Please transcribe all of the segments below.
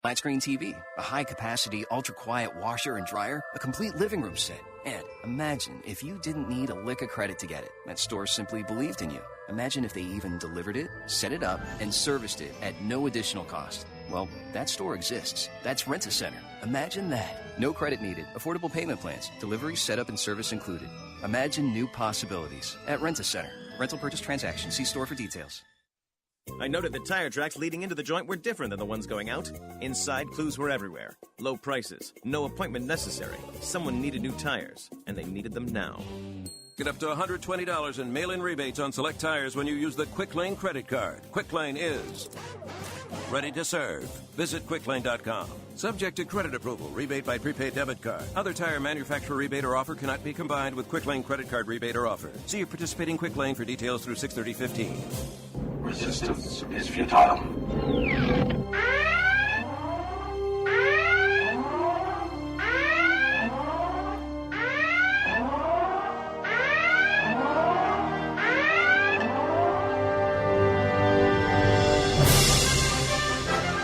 flat screen TV, a high-capacity, ultra-quiet washer and dryer, a complete living room set. And imagine if you didn't need a lick of credit to get it. That store simply believed in you. Imagine if they even delivered it, set it up, and serviced it at no additional cost. Well, that store exists. That's Rent-A-Center. Imagine that. No credit needed. Affordable payment plans. Delivery, setup, and service included. Imagine new possibilities at Rent-A-Center. Rental purchase transaction. See store for details. I noted that tire tracks leading into the joint were different than the ones going out. Inside, clues were everywhere. Low prices, no appointment necessary. Someone needed new tires, and they needed them now. Get up to $120 in mail-in rebates on select tires when you use the Quick Lane credit card. Quick Lane is ready to serve. Visit quicklane.com. Subject to credit approval. Rebate by prepaid debit card. Other tire manufacturer rebate or offer cannot be combined with Quick Lane credit card rebate or offer. See your participating Quick Lane for details through 6/30/15. Resistance is futile.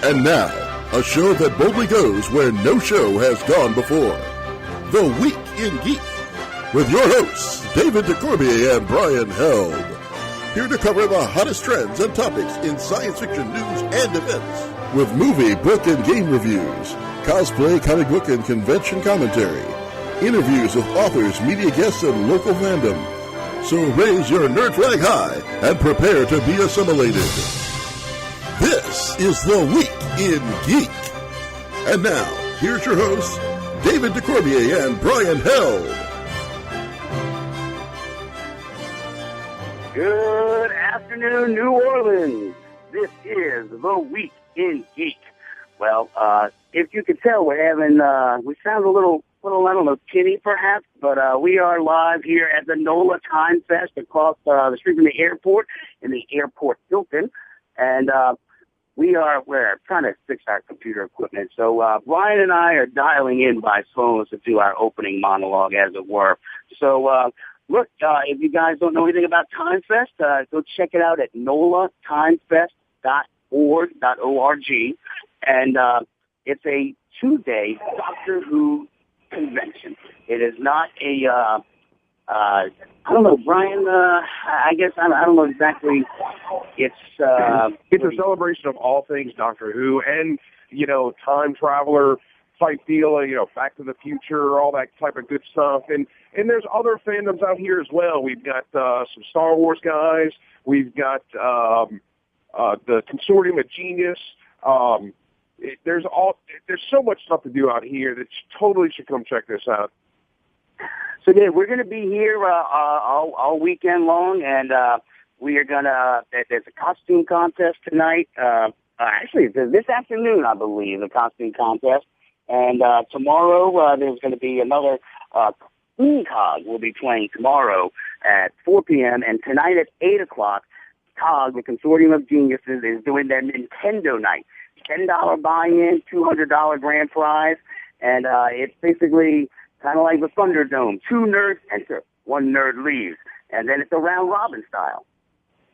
And now, a show that boldly goes where no show has gone before. The Week in Geek, with your hosts, David DeCormier and Brian Held. Here to cover the hottest trends and topics in science fiction news and events, with movie, book, and game reviews, cosplay, comic book, and convention commentary, interviews with authors, media guests, and local fandom. So raise your nerd flag high and prepare to be assimilated. This is The Week in Geek. And now, here's your hosts, David DeCormier and Brian Held. Good afternoon, New Orleans. This is The Week in Geek. Well, if you could tell, we sound a little, I don't know, tinny perhaps, but we are live here at the NOLA Time Fest across the street from the airport in the Airport Hilton. And we're trying to fix our computer equipment. So Brian and I are dialing in by phone to do our opening monologue, as it were. So look, if you guys don't know anything about Time Fest, go check it out at nolatimefest.org. And it's a 2-day Doctor Who convention. It is not a I don't know, Brian. I guess I don't know exactly. It's a celebration of all things Doctor Who, and time traveler type deal. Back to the Future, all that type of good stuff. And there's other fandoms out here as well. We've got some Star Wars guys. We've got the Consortium of Genius. There's so much stuff to do out here that you totally should come check this out. So yeah, we're going to be here all weekend long, and we are going to. There's a costume contest tonight. Actually, this afternoon, I believe, the costume contest. And tomorrow, there's going to be another COG will be playing tomorrow at 4 p.m. And tonight at 8 o'clock, COG, the Consortium of Geniuses, is doing their Nintendo night. $10 buy-in, $200 grand prize, and it's basically kind of like the Thunderdome. 2 nerds enter, 1 nerd leaves, and then it's a round-robin style.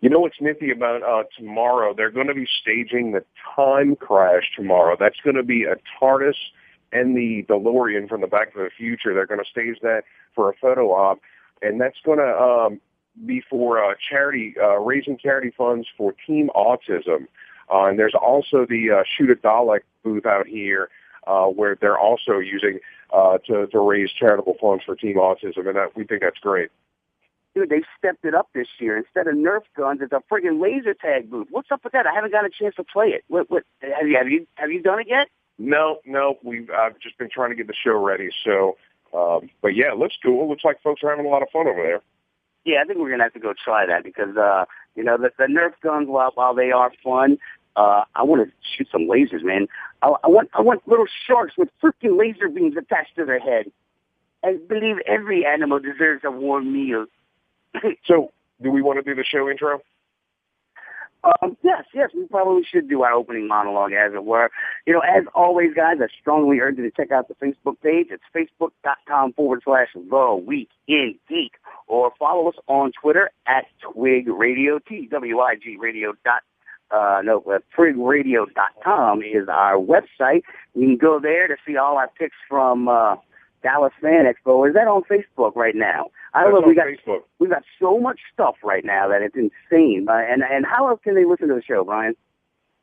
You know what's nifty about tomorrow? They're going to be staging the Time Crash tomorrow. That's going to be a TARDIS and the DeLorean from the Back to the Future. They're going to stage that for a photo op, and that's going to be for charity, raising charity funds for Team Autism. And there's also the Shoot a Dalek booth out here where they're also using to raise charitable funds for Team Autism, and we think that's great. Dude, they stepped it up this year. Instead of Nerf guns, it's a friggin' laser tag booth. What's up with that? I haven't got a chance to play it. What have you done it yet? No. I've just been trying to get the show ready. So, but yeah, it looks cool. Looks like folks are having a lot of fun over there. Yeah, I think we're gonna have to go try that because the Nerf guns, while they are fun, I want to shoot some lasers, man. I want little sharks with freaking laser beams attached to their head. I believe every animal deserves a warm meal. So, do we want to do the show intro? Yes, we probably should do our opening monologue, as it were. As always, guys, I strongly urge you to check out the Facebook page. It's facebook.com/The Week in Geek, or follow us on Twitter at Twig Radio, TWIG Radio. twigradio.com is our website. You can go there to see all our picks from Dallas Fan Expo. Is that on Facebook right now? I don't know. We got so much stuff right now that it's insane. And how else can they listen to the show, Brian?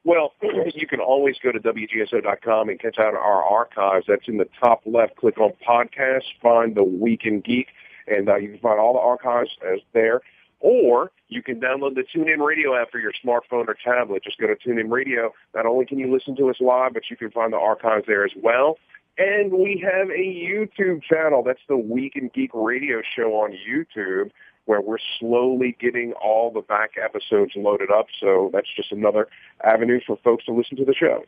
Well, you can always go to wgso.com and catch out our archives. That's in the top left. Click on podcasts, find the Week in Geek, and you can find all the archives as there. Or you can download the TuneIn Radio app for your smartphone or tablet. Just go to TuneIn Radio. Not only can you listen to us live, but you can find the archives there as well. And we have a YouTube channel. That's the Week in Geek radio show on YouTube, where we're slowly getting all the back episodes loaded up. So that's just another avenue for folks to listen to the show.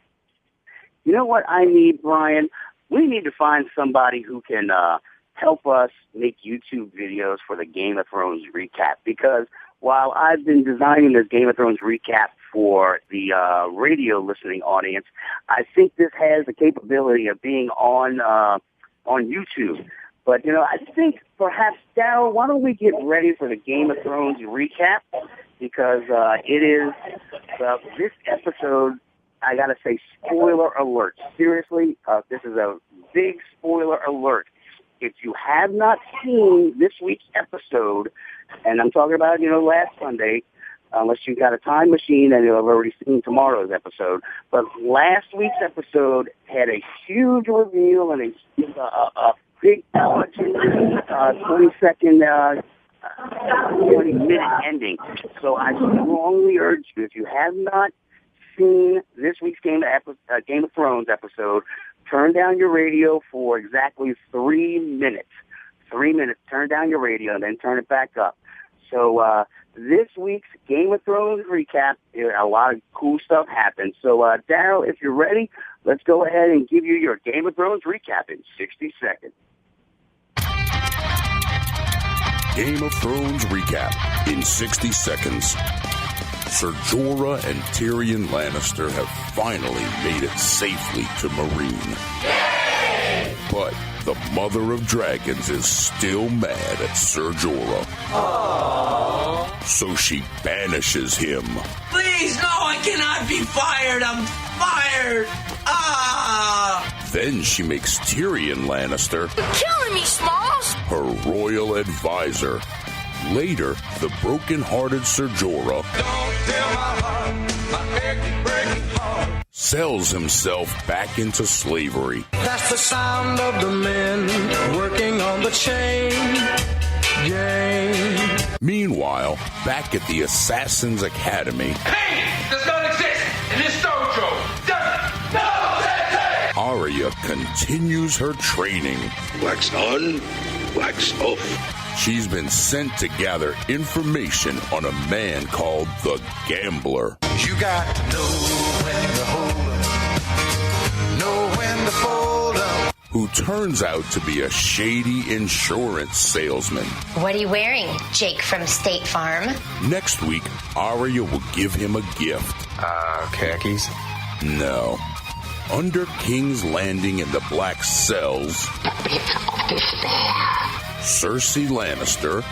You know what I need, Brian? We need to find somebody who can help us make YouTube videos for the Game of Thrones recap, because while I've been designing this Game of Thrones recap for the radio listening audience, I think this has the capability of being on YouTube. But, I think perhaps, Daryl, why don't we get ready for the Game of Thrones recap? Because it is, this episode, I got to say, spoiler alert. Seriously, this is a big spoiler alert. If you have not seen this week's episode, and I'm talking about, last Sunday, unless you've got a time machine and you've already seen tomorrow's episode, but last week's episode had a huge reveal and a big 20-second, 20-minute ending. So I strongly urge you, if you have not seen this week's Game of Thrones episode, turn down your radio for exactly 3 minutes. 3 minutes. Turn down your radio and then turn it back up. So this week's Game of Thrones recap, a lot of cool stuff happened. So, Daryl, if you're ready, let's go ahead and give you your Game of Thrones recap in 60 seconds. Game of Thrones recap in 60 seconds. Ser Jorah and Tyrion Lannister have finally made it safely to Meereen. But the Mother of Dragons is still mad at Ser Jorah. Aww. So she banishes him. Please, no, I cannot be fired. I'm fired. Then she makes Tyrion Lannister You're killing me, Smalls. her royal advisor. Later, the broken-hearted Ser Jorah sells himself back into slavery. That's the sound of the men working on the chain gang. Meanwhile, back at the Assassin's Academy, Pain does not exist in this dojo. Arya continues her training. Wax on, wax off. She's been sent to gather information on a man called the Gambler. You got to know when to hold up, know when to fold up. Who turns out to be a shady insurance salesman. What are you wearing, Jake from State Farm? Next week, Arya will give him a gift. Khakis? No. Under King's Landing in the Black Cells, Cersei Lannister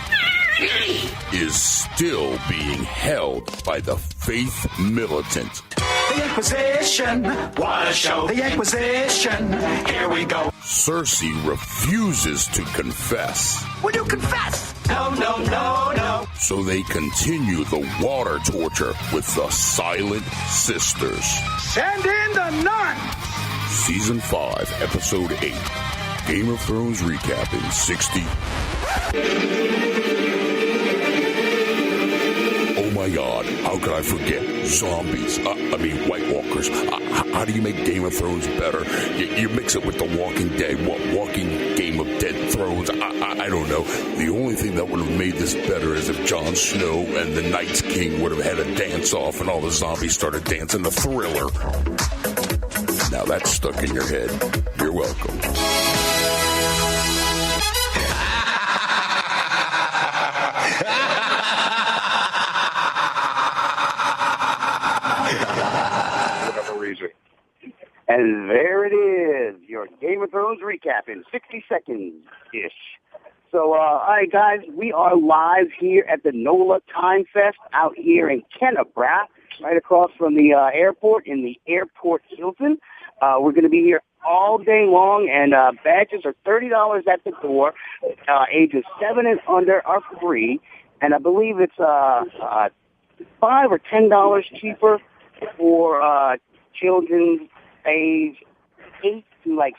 is still being held by the Faith Militant. The Inquisition, what a show. The Inquisition, here we go. Cersei refuses to confess. Will you confess? No, no, no, no. So they continue the water torture with the Silent Sisters. Send in the nun. Season 5, Episode 8. Game of Thrones recap in 60. Oh my God, how could I forget? Zombies, White Walkers. How do you make Game of Thrones better? You mix it with The Walking Dead. Walking Game of Dead Thrones? I don't know. The only thing that would have made this better is if Jon Snow and the Night's King would have had a dance-off and all the zombies started dancing the Thriller. Now that's stuck in your head. You're welcome. And there it is, your Game of Thrones recap in 60 seconds-ish. So, all right, guys, we are live here at the NOLA Time Fest out here in Kennebra. right across from the airport in the Airport Hilton. We're going to be here all day long, and badges are $30 at the door. Ages 7 and under are free, and I believe it's $5 or $10 cheaper for children age 8 to like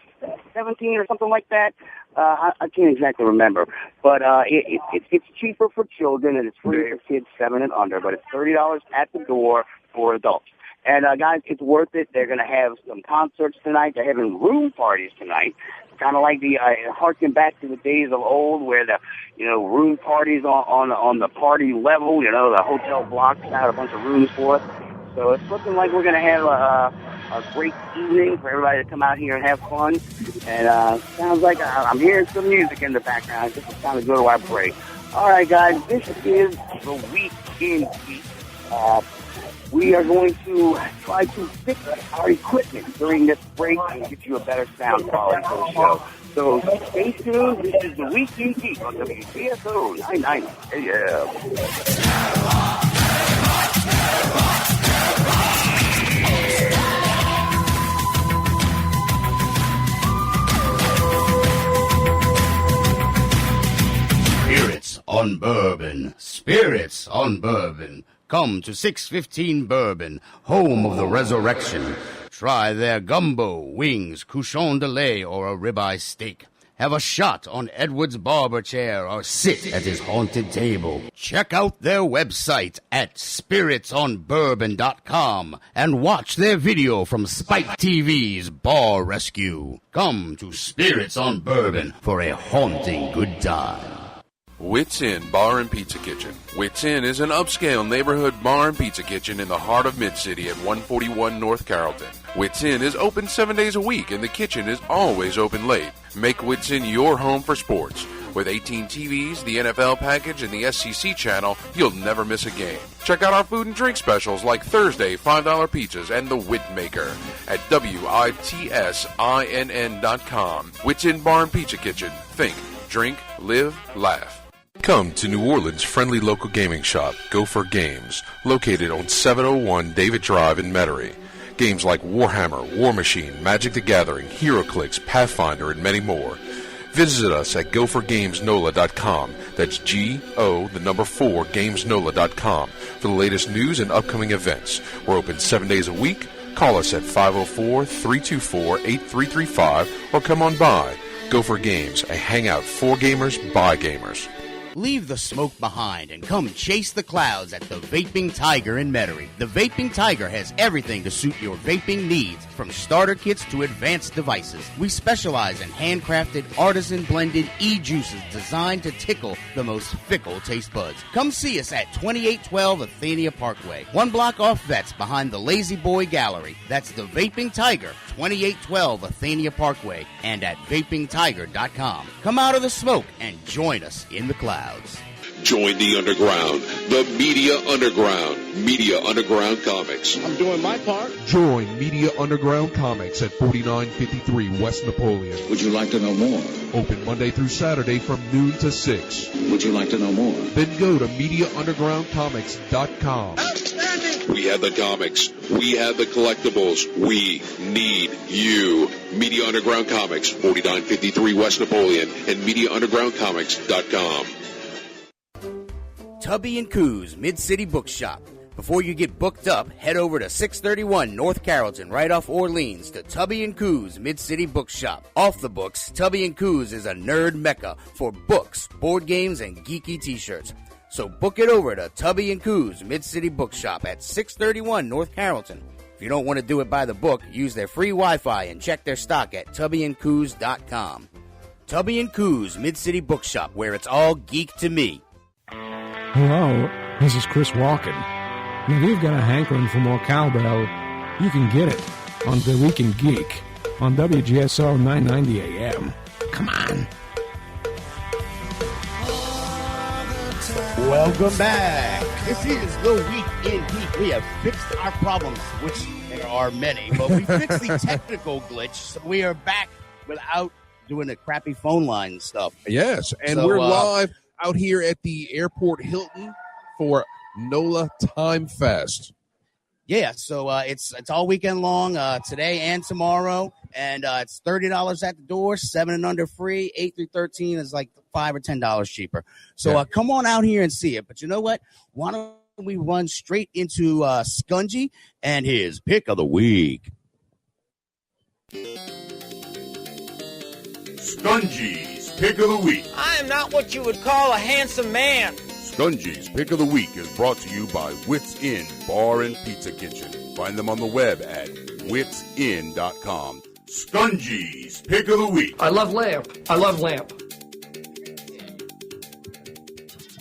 17 or something like that. I can't exactly remember, but it's cheaper for children and it's free for kids 7 and under. But it's $30 at the door for adults. And guys, it's worth it. They're going to have some concerts tonight. They're having room parties tonight, kind of like the harken back to the days of old, where the room parties on the party level. The hotel blocks out a bunch of rooms for us. So it's looking like we're going to have a great evening for everybody to come out here and have fun. And sounds like I'm hearing some music in the background. This is kind of good while I break. All right, guys, this is the Week in Geek. We are going to try to fix our equipment during this break and get you a better sound quality for the show. So stay tuned. This is the Week in Geek on Wgso 990 AM. Spirits on Bourbon. Spirits on Bourbon. Come to 615 Bourbon, home of the resurrection. Try their gumbo, wings, couchon de lait, or a ribeye steak. Have a shot on Edward's barber chair or sit at his haunted table. Check out their website at spiritsonbourbon.com and watch their video from Spike TV's Bar Rescue. Come to Spirits on Bourbon for a haunting good time. Wits Inn Bar and Pizza Kitchen. Wits Inn is an upscale neighborhood bar and pizza kitchen in the heart of Mid-City at 141 North Carrollton. Wits Inn is open 7 days a week and the kitchen is always open late. Make Wits Inn your home for sports. With 18 TVs, the NFL package, and the SEC channel, you'll never miss a game. Check out our food and drink specials like Thursday $5 pizzas and the Wit Maker at WITSINN.com. Wits Inn Bar and Pizza Kitchen. Think, drink, live, laugh. Come to New Orleans' friendly local gaming shop, Gopher Games, located on 701 David Drive in Metairie. Games like Warhammer, War Machine, Magic the Gathering, HeroClix, Pathfinder, and many more. Visit us at gophergamesnola.com. That's G-O, the number 4, gamesnola.com for the latest news and upcoming events. We're open 7 days a week. Call us at 504-324-8335 or come on by. Gopher Games, a hangout for gamers by gamers. Leave the smoke behind and come chase the clouds at the Vaping Tiger in Metairie. The Vaping Tiger has everything to suit your vaping needs, from starter kits to advanced devices. We specialize in handcrafted, artisan-blended e-juices designed to tickle the most fickle taste buds. Come see us at 2812 Athenia Parkway, 1 block off Vets behind the Lazy Boy Gallery. That's the Vaping Tiger, 2812 Athenia Parkway, and at vapingtiger.com. Come out of the smoke and join us in the clouds. Join the underground, the Media Underground, Media Underground Comics. I'm doing my part. Join Media Underground Comics at 4953 West Napoleon. Would you like to know more? Open Monday through Saturday from noon to 6. Would you like to know more? Then go to MediaUndergroundComics.com. Outstanding! We have the comics. We have the collectibles. We need you. Media Underground Comics, 4953 West Napoleon, and MediaUndergroundComics.com. Tubby & Coos Mid-City Bookshop. Before you get booked up, head over to 631 North Carrollton, right off Orleans, to Tubby & Coos Mid-City Bookshop. Off the books, Tubby & Coos is a nerd mecca for books, board games, and geeky t-shirts. So book it over to Tubby & Coos Mid-City Bookshop at 631 North Carrollton. If you don't want to do it by the book, use their free Wi-Fi and check their stock at tubbyandcoos.com. Tubby & Coos Mid-City Bookshop, where it's all geek to me. Hello, this is Chris Walken. And if you've got a hankering for more cowbell, you can get it on The Week in Geek on WGSO 990 AM. Come on. Welcome back. This is The Week in Geek. We have fixed our problems, which there are many, but we fixed the technical glitch, so we are back without doing the crappy phone line stuff. Yes, and we're live out here at the Airport Hilton for NOLA Time Fest. Yeah, so it's all weekend long, today and tomorrow, and it's $30 at the door, 7 and under free, 8 through 13 is like $5 or $10 cheaper. So come on out here and see it. But you know what? Why don't we run straight into Skungy and his pick of the week? Skungy's pick of the week. I am not what you would call a handsome man. Skungy's Pick of the Week is brought to you by Wits Inn Bar and Pizza Kitchen. Find them on the web at witsinn.com. Skungy's Pick of the Week. I love lamp.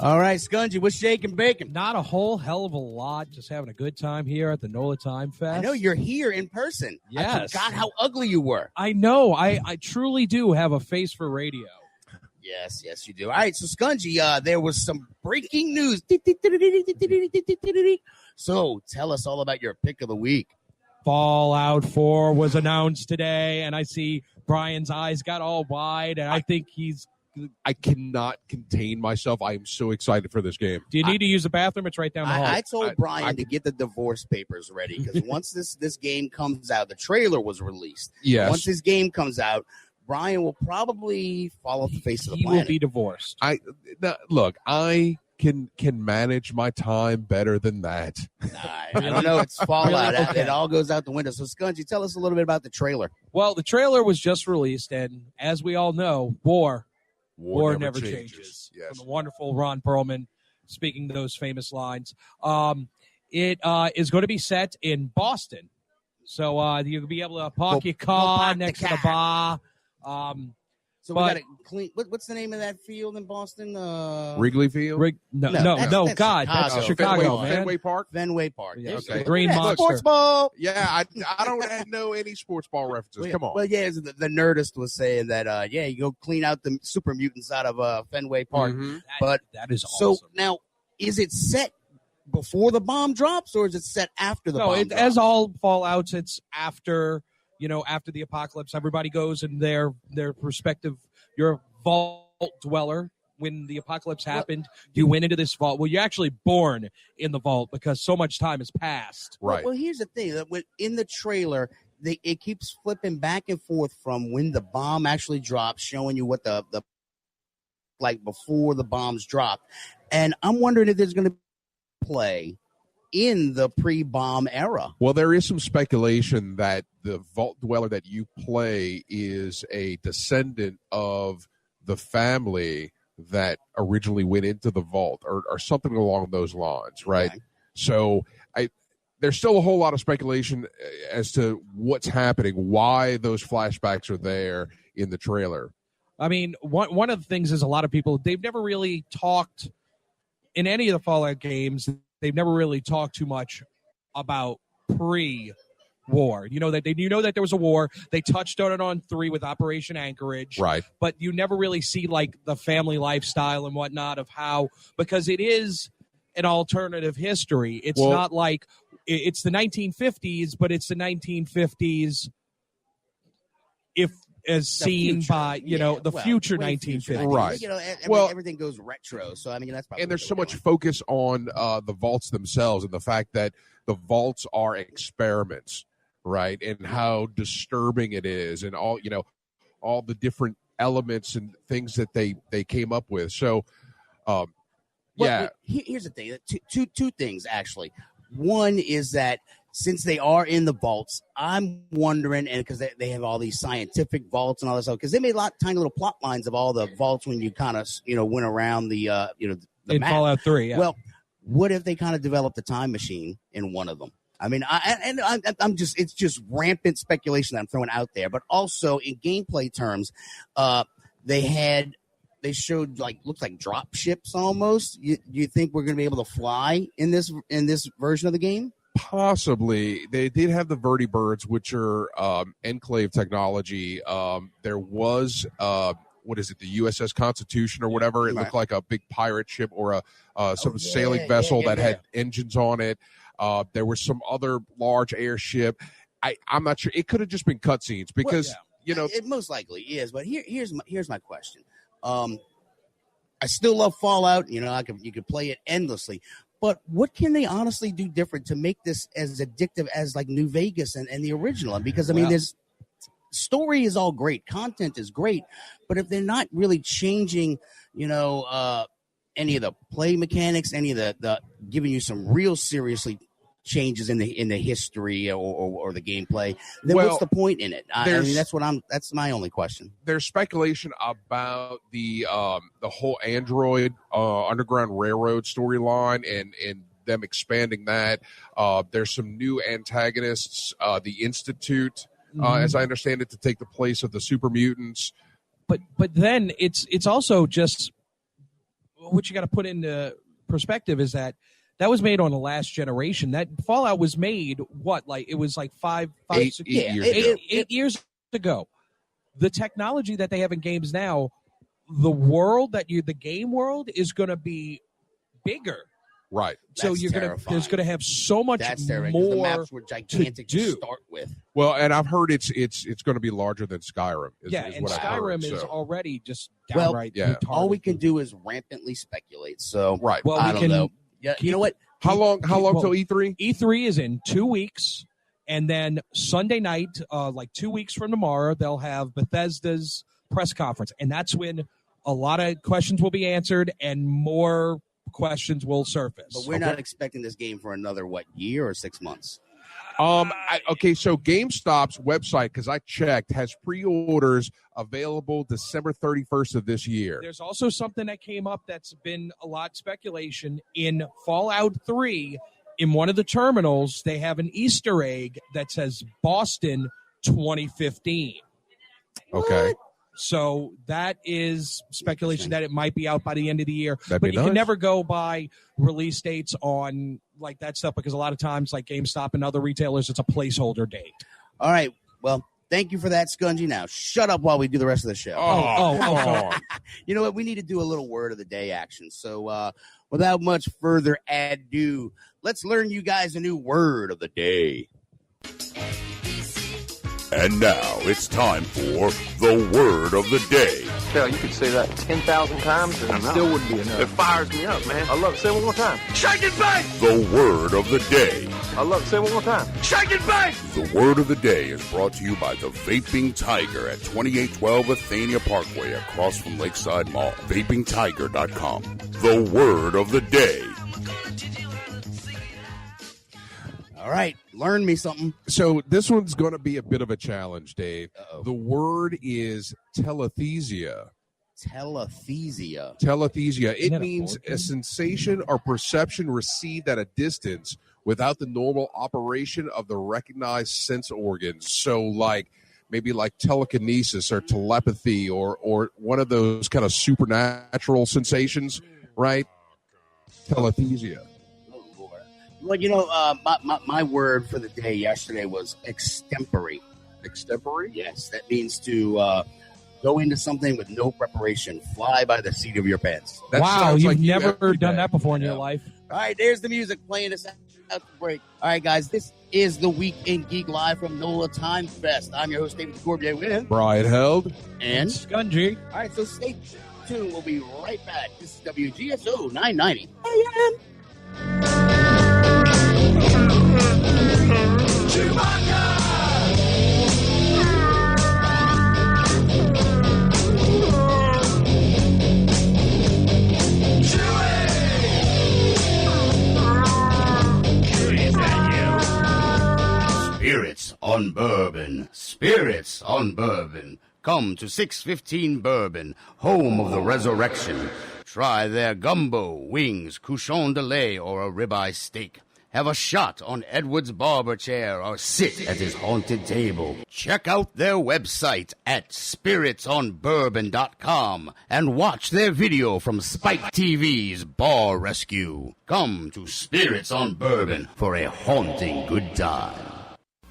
All right, Skungy, what's shaking bacon? Not a whole hell of a lot. Just having a good time here at the NOLA Time Fest. I know you're here in person. Yes. I forgot how ugly you were. I know. I truly do have a face for radio. Yes, you do. All right, so Skungy, there was some breaking news. So tell us all about your pick of the week. Fallout 4 was announced today, and I see Brian's eyes got all wide, and I think I cannot contain myself. I am so excited for this game. Do you need to use the bathroom? It's right down the hall. I told Brian to get the divorce papers ready, because once this game comes out, the trailer was released. Yes. Once this game comes out, Brian will probably fall off the face of the planet. He will be divorced. Look, I can manage my time better than that. I don't know. It's Fallout. Okay. It all goes out the window. So, Skungy, tell us a little bit about the trailer. Well, the trailer was just released, and as we all know, war never changes. Yes. From the wonderful Ron Perlman speaking those famous lines. It is going to be set in Boston. So you'll be able to park your car next to the bar. So we got to clean. What's the name of that field in Boston? Wrigley Field? No, that's God, that's Chicago, man. Fenway Park? Fenway Park. Yeah, Okay. Green Monster. Sports ball. Yeah, I don't know any sports ball references. Come on. Well, yeah, the Nerdist was saying that, you go clean out the super mutants out of Fenway Park. Mm-hmm. But that is awesome. So now, is it set before the bomb drops, or is it set after the bomb drops? As all Fallouts, it's after the apocalypse. Everybody goes in their respective. You're a vault dweller. When the apocalypse happened, you went into this vault. Well, you're actually born in the vault because so much time has passed. Right. Well, here's the thing. In the trailer, it keeps flipping back and forth from when the bomb actually drops, showing you what the like before the bombs dropped. And I'm wondering if there's going to play in the pre-bomb era. Well, there is some speculation that the vault dweller that you play is a descendant of the family that originally went into the vault or something along those lines, right? Okay. So there's still a whole lot of speculation as to what's happening, why those flashbacks are there in the trailer. I mean, one of the things is a lot of people, they've never really talked in any of the Fallout games. They've never really talked too much about pre-war. You know that there was a war. They touched on it on 3 with Operation Anchorage, right? But you never really see like the family lifestyle and whatnot of how, because it is an alternative history. It's not like it's the 1950s, but it's the 1950s as seen by the future 1950s, right? Everything goes retro. So I mean, that's probably. And there's so much focus on the vaults themselves and the fact that the vaults are experiments, right? And how disturbing it is, and all the different elements and things that they came up with. So, here's the thing. Two things actually. One is that since they are in the vaults, I'm wondering, and because they have all these scientific vaults and all this stuff, because they made tiny little plot lines of all the vaults when you kind of went around the the in map. Fallout 3. Yeah. Well, what if they kind of developed a time machine in one of them? I mean, it's just rampant speculation that I'm throwing out there. But also in gameplay terms, they showed looks like drop ships almost. You think we're going to be able to fly in this version of the game? Possibly. They did have the vertibirds, which are Enclave technology. There was what is it, the USS Constitution or whatever? It looked like a big pirate ship or some sailing vessel that had engines on it. There was some other large airship. I'm not sure. It could have just been cutscenes because it most likely is. But here's my question. I still love Fallout. You could play it endlessly. But what can they honestly do different to make this as addictive as like New Vegas and the original? Because I mean, there's story is all great, content is great, but if they're not really changing, any of the play mechanics, any of the giving you some real seriously changes in the history or the gameplay, then what's the point in it? I mean, that's my only question. There's speculation about the whole Android Underground Railroad storyline and them expanding that. There's some new antagonists, the Institute, as I understand it, to take the place of the super mutants. But then it's also just what you got to put into perspective is that was made on the last generation. That Fallout was made it was like 8 years ago. The technology that they have in games now, the world the game world is going to be bigger. Right. So there's going to have so much more the maps were gigantic to start with. Well, and I've heard it's going to be larger than Skyrim. And Skyrim is already just downright. All we can do is rampantly speculate. So well, I don't know. Yeah, you know what? How long till E3? E3 is in 2 weeks, and then Sunday night, like 2 weeks from tomorrow, they'll have Bethesda's press conference, and that's when a lot of questions will be answered and more questions will surface. But we're not expecting this game for another year or 6 months. So GameStop's website, because I checked, has pre-orders available December 31st of this year. There's also something that came up that's been a lot speculation in Fallout 3. In one of the terminals, they have an Easter egg that says Boston 2015. Okay. So that is speculation that it might be out by the end of the year. That'd but be you nice. can never go by release dates on like that stuff because a lot of times like GameStop and other retailers, it's a placeholder date. All right. Well, thank you for that, Skungy. Now, shut up while we do the rest of the show. Oh. You know what? We need to do a little word of the day action. So without much further ado, let's learn you guys a new word of the day. And now it's time for the word of the day. Hell, you could say that 10,000 times and it still wouldn't be enough. It fires me up, man. I love it. Say it one more time. Shake and bake! The word of the day. I love it. Say it one more time. Shake and bake! The word of the day is brought to you by the Vaping Tiger at 2812 Athenia Parkway across from Lakeside Mall. VapingTiger.com. The word of the day. All right, learn me something. So this one's going to be a bit of a challenge, Dave. Uh-oh. The word is telesthesia. Telesthesia. Telesthesia. It means a sensation or perception received at a distance without the normal operation of the recognized sense organs. So maybe like telekinesis or telepathy or one of those kind of supernatural sensations, right? Telesthesia. Well, my word for the day yesterday was extempore. Extempore? Yes, that means to go into something with no preparation, fly by the seat of your pants. Wow, you've never done that before in your life. All right, there's the music playing us out the break. All right, guys, this is the Week in Geek live from NOLA Time Fest. I'm your host, David Corbier, with Brian Held and Skungy. All right, so stay tuned. We'll be right back. This is WGSO 990 AM. Spirits on Bourbon. Spirits on Bourbon. Come to 615 Bourbon, home of the resurrection. Try their gumbo, wings, couchon de lait, or a ribeye steak. Have a shot on Edward's barber chair or sit at his haunted table. Check out their website at spiritsonbourbon.com and watch their video from Spike TV's Bar Rescue. Come to Spirits on Bourbon for a haunting good time.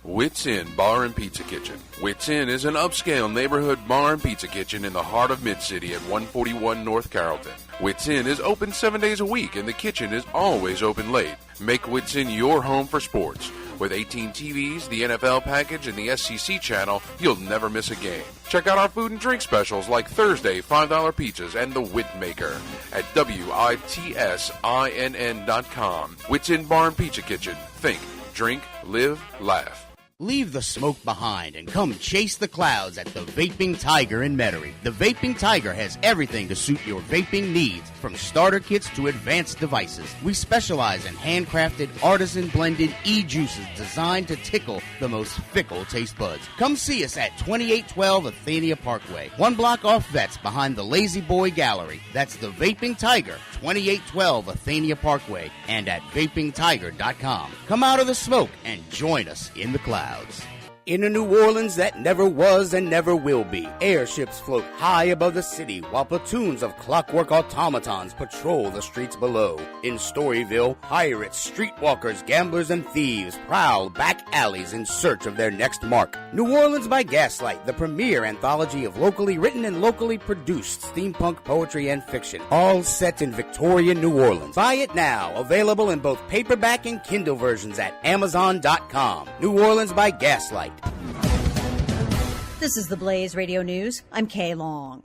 Wits Inn Bar and Pizza Kitchen. Wits Inn is an upscale neighborhood bar and pizza kitchen in the heart of Mid-City at 141 North Carrollton. Wits Inn is open 7 days a week and the kitchen is always open late. Make Wits Inn your home for sports. With 18 TVs, the NFL package, and the SEC channel, you'll never miss a game. Check out our food and drink specials like Thursday $5 pizzas and the Wit Maker at WITSINN.com. Wits in Bar and Pizza Kitchen. Think, drink, live, laugh. Leave the smoke behind and come chase the clouds at the Vaping Tiger in Metairie. The Vaping Tiger has everything to suit your vaping needs, from starter kits to advanced devices. We specialize in handcrafted, artisan-blended e-juices designed to tickle the most fickle taste buds. Come see us at 2812 Athenia Parkway, 1 block off Vets behind the Lazy Boy Gallery. That's the Vaping Tiger, 2812 Athenia Parkway, and at vapingtiger.com. Come out of the smoke and join us in the clouds. In a New Orleans that never was and never will be, airships float high above the city while platoons of clockwork automatons patrol the streets below. In Storyville, pirates, streetwalkers, gamblers, and thieves prowl back alleys in search of their next mark. New Orleans by Gaslight, the premier anthology of locally written and locally produced steampunk poetry and fiction, all set in Victorian New Orleans. Buy it now, available in both paperback and Kindle versions at Amazon.com. New Orleans by Gaslight. This is the Blaze Radio News. I'm Kay Long.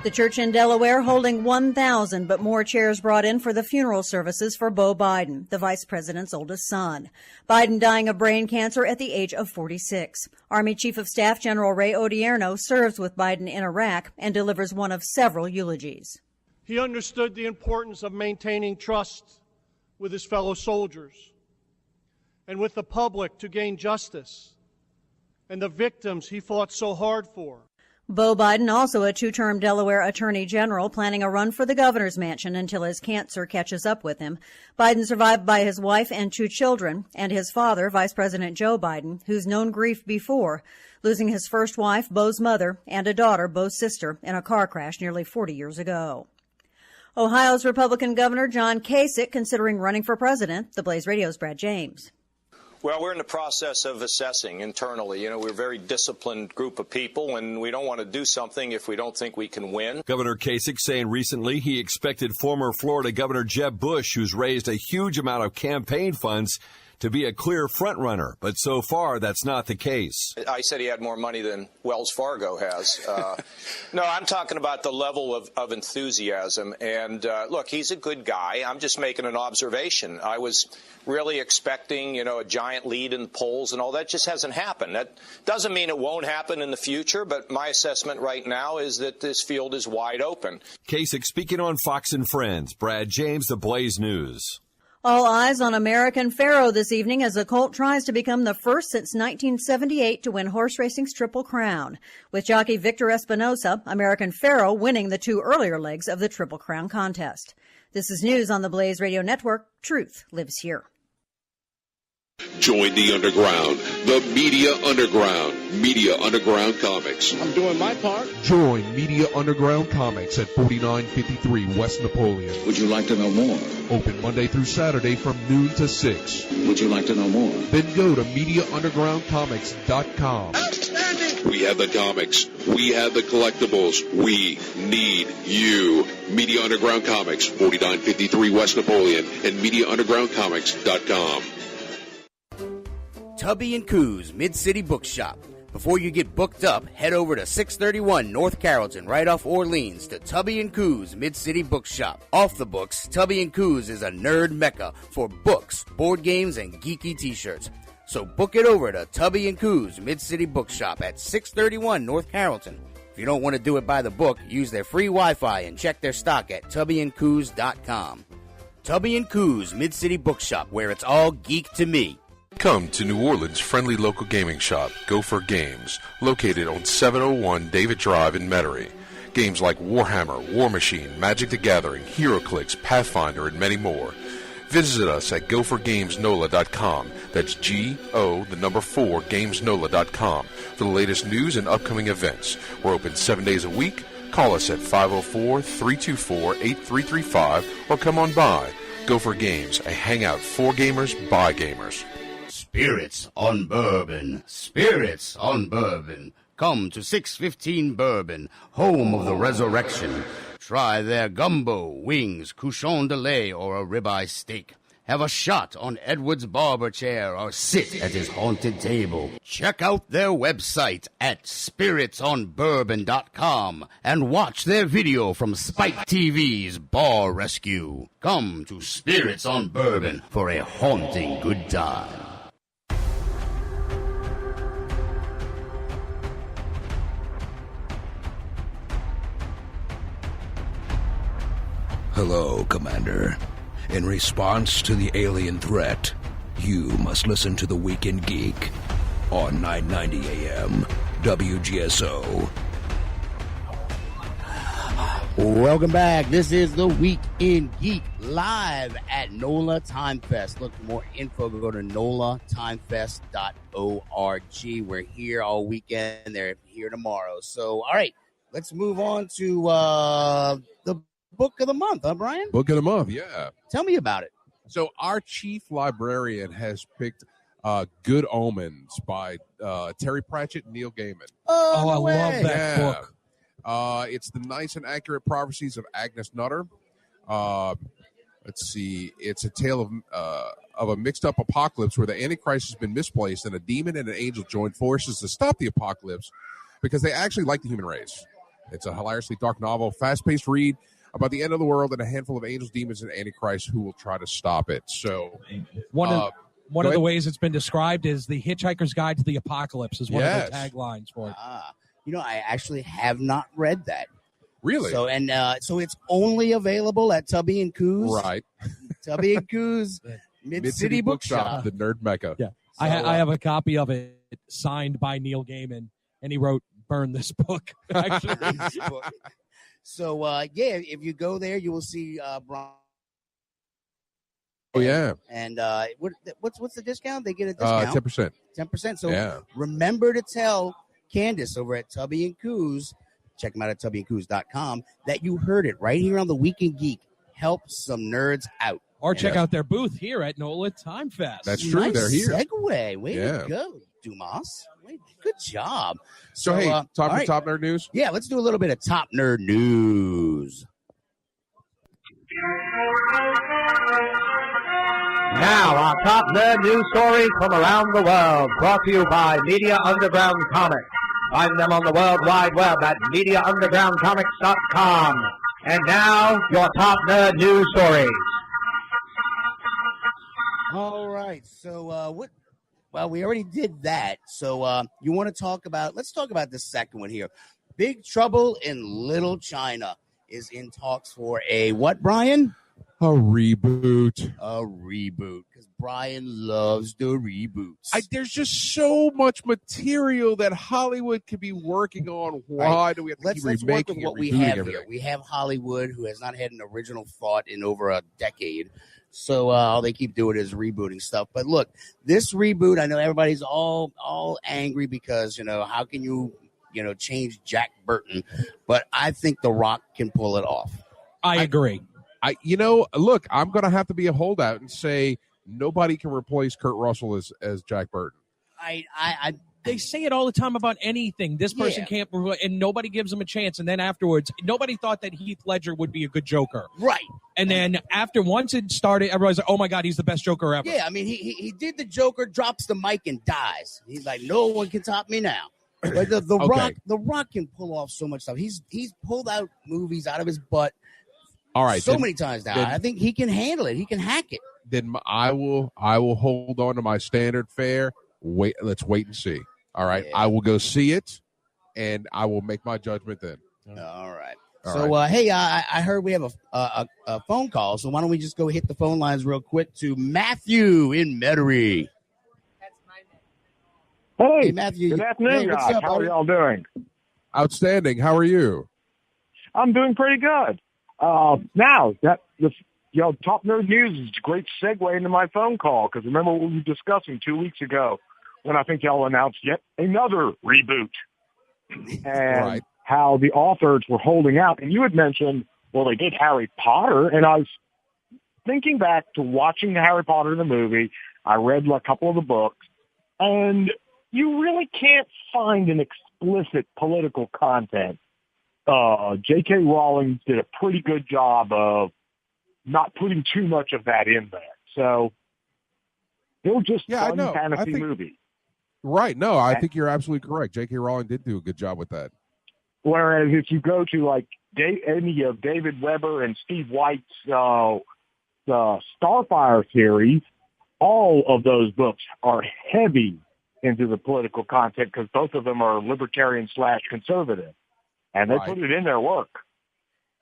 The church in Delaware holding 1,000 but more chairs brought in for the funeral services for Beau Biden, the vice president's oldest son. Biden dying of brain cancer at the age of 46. Army Chief of Staff General Ray Odierno serves with Biden in Iraq and delivers one of several eulogies. He understood the importance of maintaining trust with his fellow soldiers and with the public to gain justice and the victims he fought so hard for. Beau Biden, also a two-term Delaware Attorney General, planning a run for the governor's mansion until his cancer catches up with him. Biden survived by his wife and 2 children, and his father, Vice President Joe Biden, who's known grief before, losing his first wife, Beau's mother, and a daughter, Beau's sister, in a car crash nearly 40 years ago. Ohio's Republican Governor John Kasich considering running for president. The Blaze Radio's Brad James. Well, we're in the process of assessing internally. You know, we're a very disciplined group of people, and we don't want to do something if we don't think we can win. Governor Kasich saying recently he expected former Florida Governor Jeb Bush, who's raised a huge amount of campaign funds, to be a clear frontrunner, but so far that's not the case. I said he had more money than Wells Fargo has. No, I'm talking about the level of enthusiasm. And look, he's a good guy. I'm just making an observation. I was really expecting, a giant lead in the polls and all that. Just hasn't happened. That doesn't mean it won't happen in the future, but my assessment right now is that this field is wide open. Kasich speaking on Fox and Friends. Brad James, The Blaze News. All eyes on American Pharoah this evening as the colt tries to become the first since 1978 to win horse racing's Triple Crown. With jockey Victor Espinosa, American Pharoah winning the 2 earlier legs of the Triple Crown contest. This is news on the Blaze Radio Network. Truth lives here. Join the underground, the Media Underground, Media Underground Comics. I'm doing my part. Join Media Underground Comics at 4953 West Napoleon. Would you like to know more? Open Monday through Saturday from noon to 6. Would you like to know more? Then go to MediaUndergroundComics.com. Outstanding! We have the comics. We have the collectibles. We need you. Media Underground Comics, 4953 West Napoleon, and MediaUndergroundComics.com. Tubby & Coos Mid-City Bookshop. Before you get booked up, head over to 631 North Carrollton, right off Orleans, to Tubby & Coos Mid-City Bookshop. Off the books, Tubby & Coos is a nerd mecca for books, board games, and geeky t-shirts. So book it over to Tubby & Coos Mid-City Bookshop at 631 North Carrollton. If you don't want to do it by the book, use their free Wi-Fi and check their stock at tubbyandcoos.com. Tubby & Coos Mid-City Bookshop, where it's all geek to me. Come to New Orleans' friendly local gaming shop, Gopher Games, located on 701 David Drive in Metairie. Games like Warhammer, War Machine, Magic the Gathering, HeroClix, Pathfinder, and many more. Visit us at gophergamesnola.com. That's G-O, the number 4, gamesnola.com for the latest news and upcoming events. We're open 7 days a week. Call us at 504-324-8335 or come on by. Gopher Games, a hangout for gamers by gamers. Spirits on Bourbon. Spirits on Bourbon. Come to 615 Bourbon, home of the resurrection. Try their gumbo, wings, couchon de lait, or a ribeye steak. have a shot on Edward's barber chair, or sit at his haunted table. Check out their website at spiritsonbourbon.com and watch their video from Spike TV's Bar Rescue. Come to Spirits on Bourbon for a haunting good time. Hello, Commander. In response to the alien threat, you must listen to the Weekend Geek on 990 AM WGSO. Welcome back. This is the Week in Geek live at NOLA Time Fest. Look for more info. Go to nolatimefest.org. We're here all weekend. They're here tomorrow. So, all right, let's move on to the book of the month, huh, Brian? Book of the month, yeah. Tell me about it. So our chief librarian has picked Good Omens by Terry Pratchett and Neil Gaiman. Oh, I love that book. It's the nice and accurate prophecies of Agnes Nutter. Let's see. It's a tale of a mixed-up apocalypse where the Antichrist has been misplaced and a demon and an angel join forces to stop the apocalypse because they actually like the human race. It's a hilariously dark novel, fast-paced read about the end of the world and a handful of angels, demons, and Antichrist who will try to stop it. So one of the ways it's been described is the Hitchhiker's Guide to the Apocalypse is one of the taglines for it. You know, I actually have not read that. Really? So so it's only available at Tubby and Coos. Right. Tubby and Coos, Mid-City Bookshop. The Nerd Mecca. Yeah. So, I have a copy of it signed by Neil Gaiman, and he wrote, "Burn this book." Actually. So, if you go there, you will see Brian. Oh, yeah. And what's the discount? They get a discount? 10%. 10%. So remember to tell Candace over at Tubby and Coos, check them out at tubbyandcoos.com, that you heard it right here on the Weekend Geek. Help some nerds out. Or check out their booth here at NOLA Time Fest. That's true. Nice They're here. Segue. Way to go, Dumas. Good job. So hey, top nerd news? Yeah, let's do a little bit of top nerd news. Now, our top nerd news stories from around the world, brought to you by Media Underground Comics. Find them on the World Wide Web at MediaUndergroundComics.com. And now, your top nerd news stories. All right. So, Well, we already did that. So you want to talk about, let's talk about the second one here. Big Trouble in Little China is in talks for a what, Brian? A reboot. A reboot. Because Brian loves the reboots. There's just so much material that Hollywood could be working on. Why do we have to keep remaking work with what we have everything? here. We have Hollywood, who has not had an original thought in over a decade. So all they keep doing is rebooting stuff. But look, this reboot, I know everybody's all angry because, how can you change Jack Burton? But I think The Rock can pull it off. I agree. Look, I'm going to have to be a holdout and say nobody can replace Kurt Russell as Jack Burton. They say it all the time about anything. This person can't, and nobody gives him a chance. And then afterwards, nobody thought that Heath Ledger would be a good Joker. Right. And then once it started, everybody's like, oh my God, he's the best Joker ever. Yeah, I mean, he did the Joker, drops the mic and dies. He's like, no one can top me now. But the Rock can pull off so much stuff. He's pulled out movies out of his butt. All right, many times now. I think he can handle it. He can hack it. Then I will hold on to my standard fare. Let's wait and see. All right, I will go see it, and I will make my judgment then. All right. Hey, I heard we have a phone call, so why don't we just go hit the phone lines real quick to Matthew in Metairie. Hey, Matthew. Good afternoon, guys. How are y'all doing? Outstanding. How are you? I'm doing pretty good. Now, top nerd news is a great segue into my phone call, because remember what we were discussing 2 weeks ago when I think y'all announced yet another reboot and how the authors were holding out. And you had mentioned, well, they did Harry Potter, and I was thinking back to watching the Harry Potter the movie. I read a couple of the books, and you really can't find an explicit political content. J.K. Rowling did a pretty good job of not putting too much of that in there. So they were just Yeah, I fun know. fantasy movies. Right. No, I think you're absolutely correct. J.K. Rowling did do a good job with that. Whereas if you go to like any of David Weber and Steve White's Starfire series, all of those books are heavy into the political content because both of them are libertarian/conservative, and they put it in their work.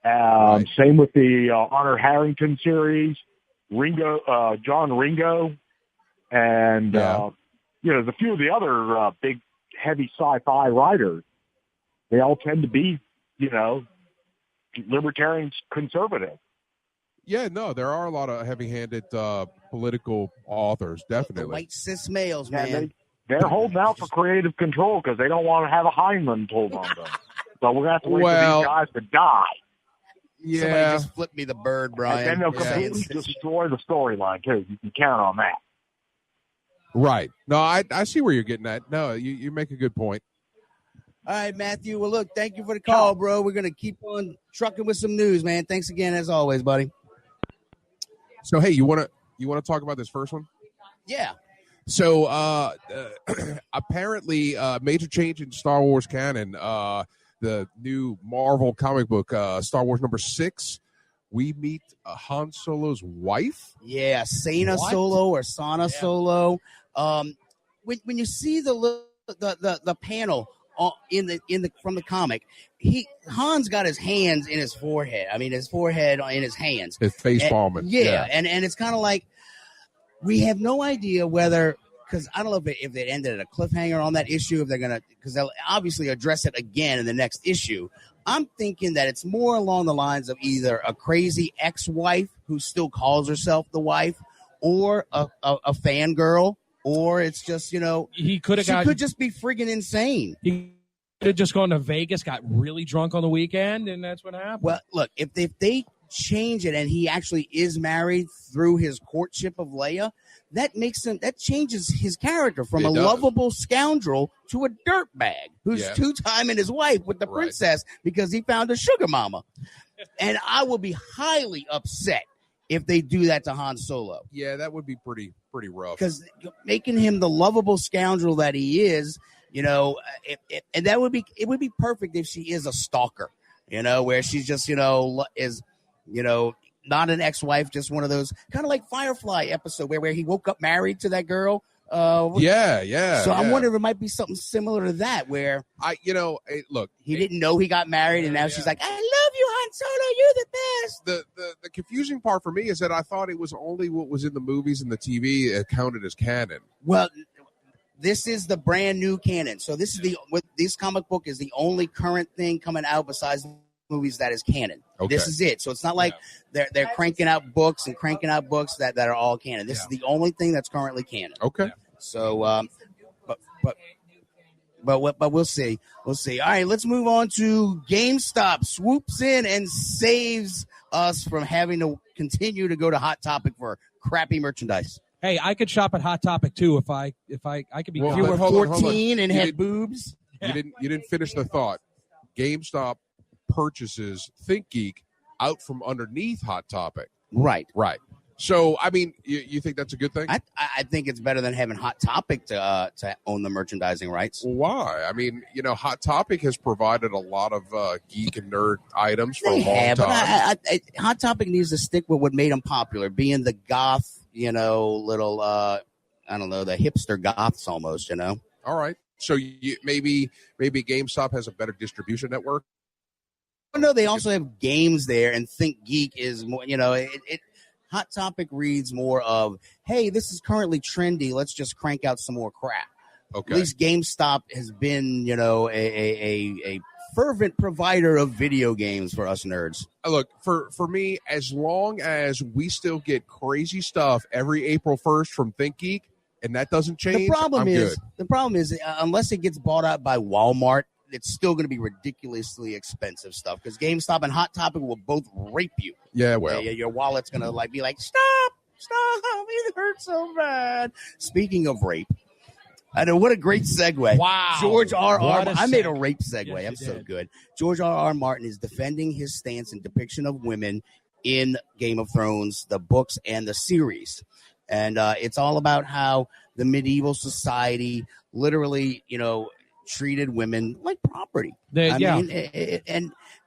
Same with the Honor Harrington series, John Ringo, and there's a few of the other big, heavy sci-fi writers. They all tend to be, libertarian conservative. Yeah, no, there are a lot of heavy-handed political authors, definitely. The white cis males, man. They're holding out for creative control because they don't want to have a Heinlein pulled on them. So we're going to have to wait for these guys to die. Yeah. Somebody just flip me the bird, Brian. And then they'll completely destroy the storyline, too. You can count on that. Right. No, I see where you're getting at. No, you make a good point. All right, Matthew. Well, look, thank you for the call, bro. We're going to keep on trucking with some news, man. Thanks again, as always, buddy. So, hey, you want to talk about this first one? Yeah. So, apparently, major change in Star Wars canon. The new Marvel comic book, Star Wars #6. We meet Han Solo's wife. Yeah, Sana Solo or Sana Solo. When you see the panel from the comic, Han's got his hands in his forehead. I mean, his forehead in his hands. His face palming. Yeah, and it's kind of like we have no idea whether, because I don't know if they ended at a cliffhanger on that issue, if they're gonna, because they'll obviously address it again in the next issue. I'm thinking that it's more along the lines of either a crazy ex-wife who still calls herself the wife, or a fangirl. Or it's just, he could just be friggin' insane. He could have just gone to Vegas, got really drunk on the weekend, and that's what happened. Well, look, if they change it and he actually is married through his courtship of Leia, that changes his character from a lovable scoundrel to a dirtbag who's two-timing his wife with the princess because he found a sugar mama. And I will be highly upset if they do that to Han Solo. Yeah, that would be pretty rough. Because making him the lovable scoundrel that he is, and it would be perfect if she is a stalker, where she's just, is, not an ex-wife, just one of those kind of like Firefly episode where he woke up married to that girl. Yeah. So I'm wondering if it might be something similar to that, where look, he didn't know he got married, and now she's like, "I love you, Han Solo. You're the best." The confusing part for me is that I thought it was only what was in the movies and the TV counted as canon. Well, this is the brand new canon. So this is this comic book is the only current thing coming out besides the movies that is canon. Okay. This is it. So it's not like they're cranking out books that are all canon. This is the only thing that's currently canon. Okay. So, but we'll see. We'll see. All right, let's move on to GameStop. Swoops in and saves us from having to continue to go to Hot Topic for crappy merchandise. Hey, I could shop at Hot Topic too if I could be. If you were 14 and had boobs. You didn't finish the thought. GameStop purchases ThinkGeek out from underneath Hot Topic. Right. So, I mean, you think that's a good thing? I think it's better than having Hot Topic to own the merchandising rights. Why? I mean, Hot Topic has provided a lot of geek and nerd items for a long time. But Hot Topic needs to stick with what made them popular, being the goth, little, I don't know, the hipster goths almost, All right. So maybe GameStop has a better distribution network? No, they also have games there, and ThinkGeek is more, Hot Topic reads more of, hey, this is currently trendy. Let's just crank out some more crap. Okay. At least GameStop has been, a fervent provider of video games for us nerds. Look, for me, as long as we still get crazy stuff every April 1st from ThinkGeek, and that doesn't change, The problem is, unless it gets bought out by Walmart, it's still going to be ridiculously expensive stuff because GameStop and Hot Topic will both rape you. Yeah, well. Your wallet's going to be like, stop, it hurts so bad. Speaking of rape, I know, what a great segue. Wow. George R.R. I made a rape segue. Yes, I'm so good. George R.R. Martin is defending his stance and depiction of women in Game of Thrones, the books and the series. And it's all about how the medieval society literally, treated women like property. And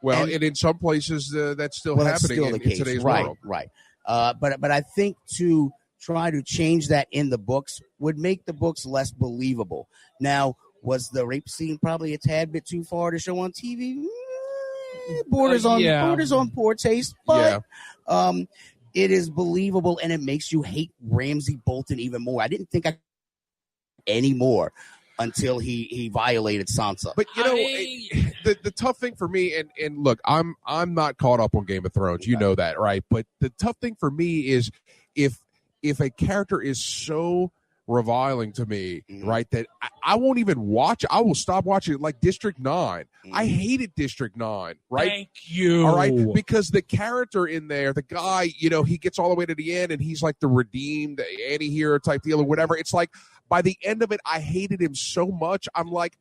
in some places that's still happening in today's world. Right. But I think to try to change that in the books would make the books less believable. Now, was the rape scene probably a tad bit too far to show on TV? Borders on poor taste, but it is believable, and it makes you hate Ramsay Bolton even more. I didn't think I anymore until he violated Sansa. But the tough thing for me, and look, I'm not caught up on Game of Thrones, you know that, right? But the tough thing for me is if a character is so reviling to me, right, that I won't even watch it. I will stop watching it, like District 9. I hated District 9, right? Thank you. All right, because the character in there, the guy, he gets all the way to the end, and he's like the redeemed anti-hero type deal or whatever. It's like, by the end of it, I hated him so much. I'm like,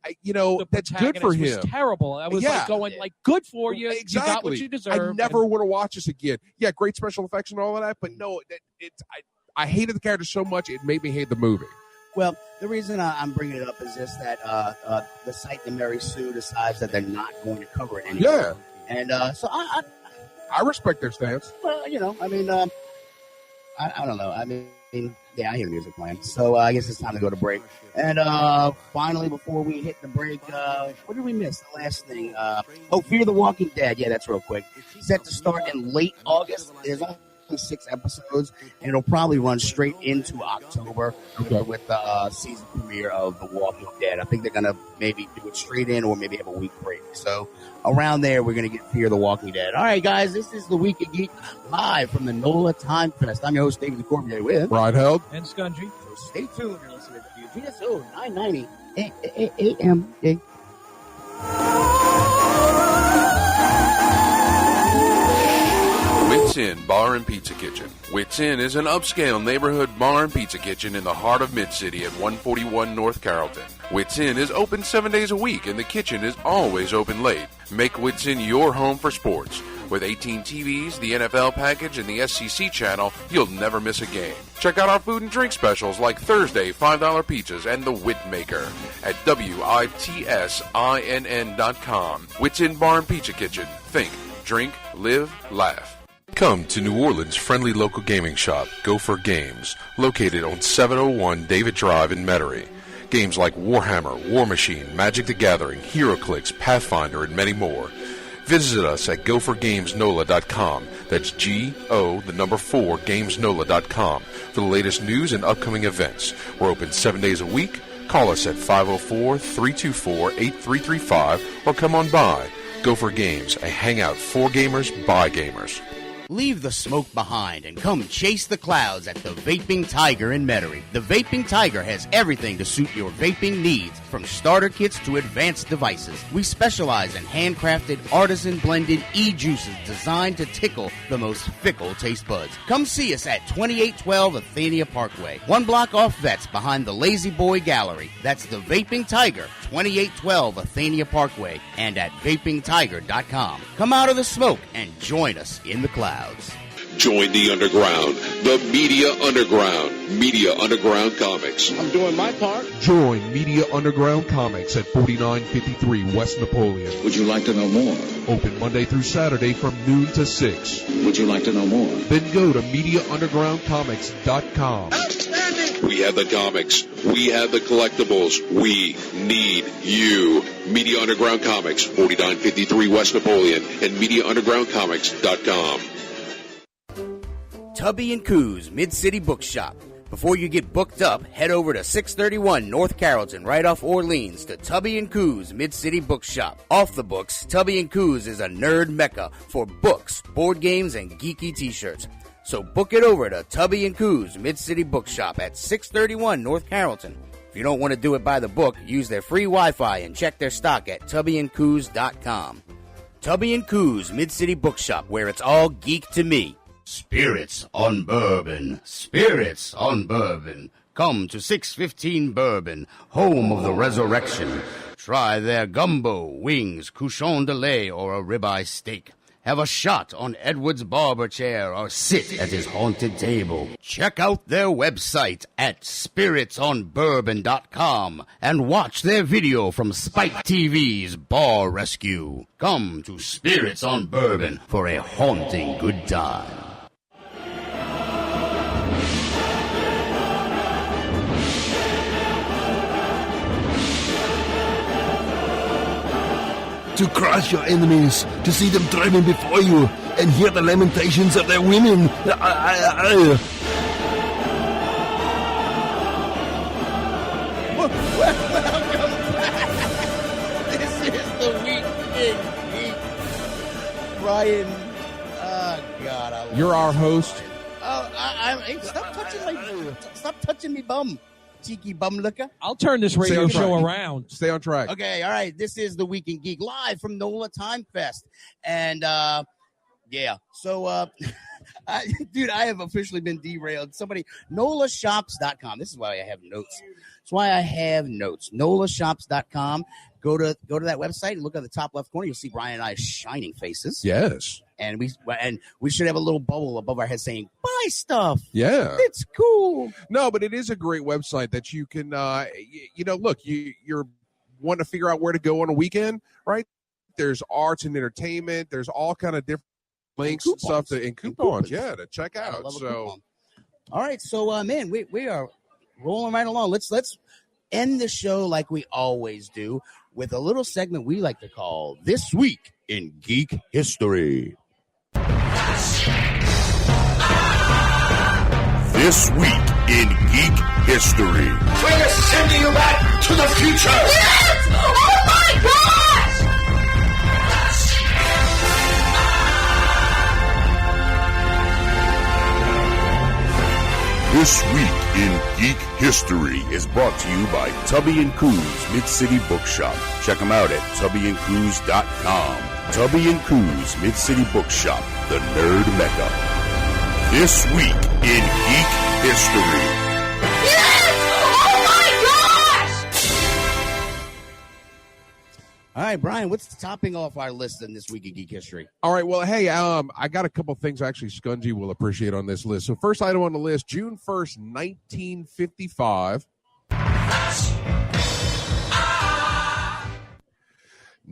that's good for him. Was terrible. I was going, good for you. Exactly. You got what you deserve. I never would have watched this again. Yeah, great special effects and all of that, but no, I hated the character so much it made me hate the movie. Well, the reason I'm bringing it up is just that the site that Mary Sue decides that they're not going to cover it anymore. Yeah, and so I respect their stance. Well, I don't know. I hear the music playing. So I guess it's time to go to break. And finally, before we hit the break, what did we miss? The last thing. Fear the Walking Dead. Yeah, that's real quick. Set to start in late August. There's only 6 episodes, and it'll probably run straight into October with the season premiere of The Walking Dead. I think they're going to maybe do it straight in or maybe have a week break. So around there, we're going to get Fear the Walking Dead. All right, guys, this is the Week of Geek live from the NOLA Time Fest. I'm your host, David DeCormier, with Brian Held and Skungy. So stay tuned. You're listening to Wgso 990 AM. Wits Inn Bar and Pizza Kitchen. Wits Inn is an upscale neighborhood bar and pizza kitchen in the heart of Mid-City at 141 North Carrollton. Wits Inn is open 7 days a week, and the kitchen is always open late. Make Wits Inn your home for sports. With 18 TVs, the NFL package, and the SEC channel, you'll never miss a game. Check out our food and drink specials like Thursday $5 pizzas and the Wit Maker at WITSINN.com. Wits Inn Bar and Pizza Kitchen. Think, drink, live, laugh. Come to New Orleans' friendly local gaming shop, Gopher Games, located on 701 David Drive in Metairie. Games like Warhammer, War Machine, Magic the Gathering, HeroClix, Pathfinder, and many more. Visit us at gophergamesnola.com. That's G-O, the number 4, gamesnola.com for the latest news and upcoming events. We're open 7 days a week. Call us at 504-324-8335 or come on by. Gopher Games, a hangout for gamers by gamers. Leave the smoke behind and come chase the clouds at the Vaping Tiger in Metairie. The Vaping Tiger has everything to suit your vaping needs, from starter kits to advanced devices. We specialize in handcrafted, artisan-blended e-juices designed to tickle the most fickle taste buds. Come see us at 2812 Athenia Parkway, 1 block off Vets behind the Lazy Boy Gallery. That's the Vaping Tiger, 2812 Athenia Parkway, and at vapingtiger.com. Come out of the smoke and join us in the clouds. Join the underground, the Media Underground, Media Underground Comics. I'm doing my part. Join Media Underground Comics at 4953 West Napoleon. Would you like to know more? Open Monday through Saturday from noon to 6. Would you like to know more? Then go to MediaUndergroundComics.com. Outstanding! We have the comics. We have the collectibles. We need you. Media Underground Comics, 4953 West Napoleon, and MediaUndergroundComics.com. Tubby & Coos Mid-City Bookshop. Before you get booked up, head over to 631 North Carrollton, right off Orleans, to Tubby & Coos Mid-City Bookshop. Off the books, Tubby & Coos is a nerd mecca for books, board games, and geeky t-shirts. So book it over to Tubby & Coos Mid-City Bookshop at 631 North Carrollton. If you don't want to do it by the book, use their free Wi-Fi and check their stock at tubbyandcoos.com. Tubby & Coos Mid-City Bookshop, where it's all geek to me. Spirits on Bourbon. Spirits on Bourbon. Come to 615 Bourbon, home of the resurrection. Try their gumbo, wings, couchon de lait, or a ribeye steak. have a shot on Edward's barber chair, or sit at his haunted table. Check out their website at spiritsonbourbon.com and watch their video from Spike TV's Bar Rescue. Come to Spirits on Bourbon for a haunting good time. To crush your enemies, to see them driving before you, and hear the lamentations of their women. Welcome back. This is the Week in Geek. Brian, oh God, I love You're our host. Stop touching me, bum. Cheeky bum looker. I'll turn this radio show around. Stay on track. Okay, all right. This is the Week in Geek live from NOLA Time Fest. And, yeah. So, dude, I have officially been derailed. NOLAshops.com. This is why I have notes. That's why I have notes. NOLAshops.com. Go to that website and look at the top left corner. You'll see Brian and I's shining faces. Yes. And we should have a little bubble above our head saying, buy stuff. Yeah. It's cool. No, but it is a great website that you can, look, you're wanting to figure out where to go on a weekend, right? There's arts and entertainment. There's all kind of different links and stuff and coupons, to check out. So, all right. So, man, we are rolling right along. Let's end the show like we always do with a little segment we like to call This Week in Geek History. This Week in Geek History. We're sending you back to the future! Yes! Oh my gosh! This Week in Geek History is brought to you by Tubby & Coos Mid-City Bookshop. Check them out at tubbyandcoos.com. Tubby & Coos Mid-City Bookshop, the nerd mecca. This Week in Geek History. Yes! Oh my gosh! All right, Brian, what's topping off our list in This Week in Geek History? all right. Well, hey, I got a couple things actually Skungy will appreciate on this list. So first item on the list, June 1st, 1955.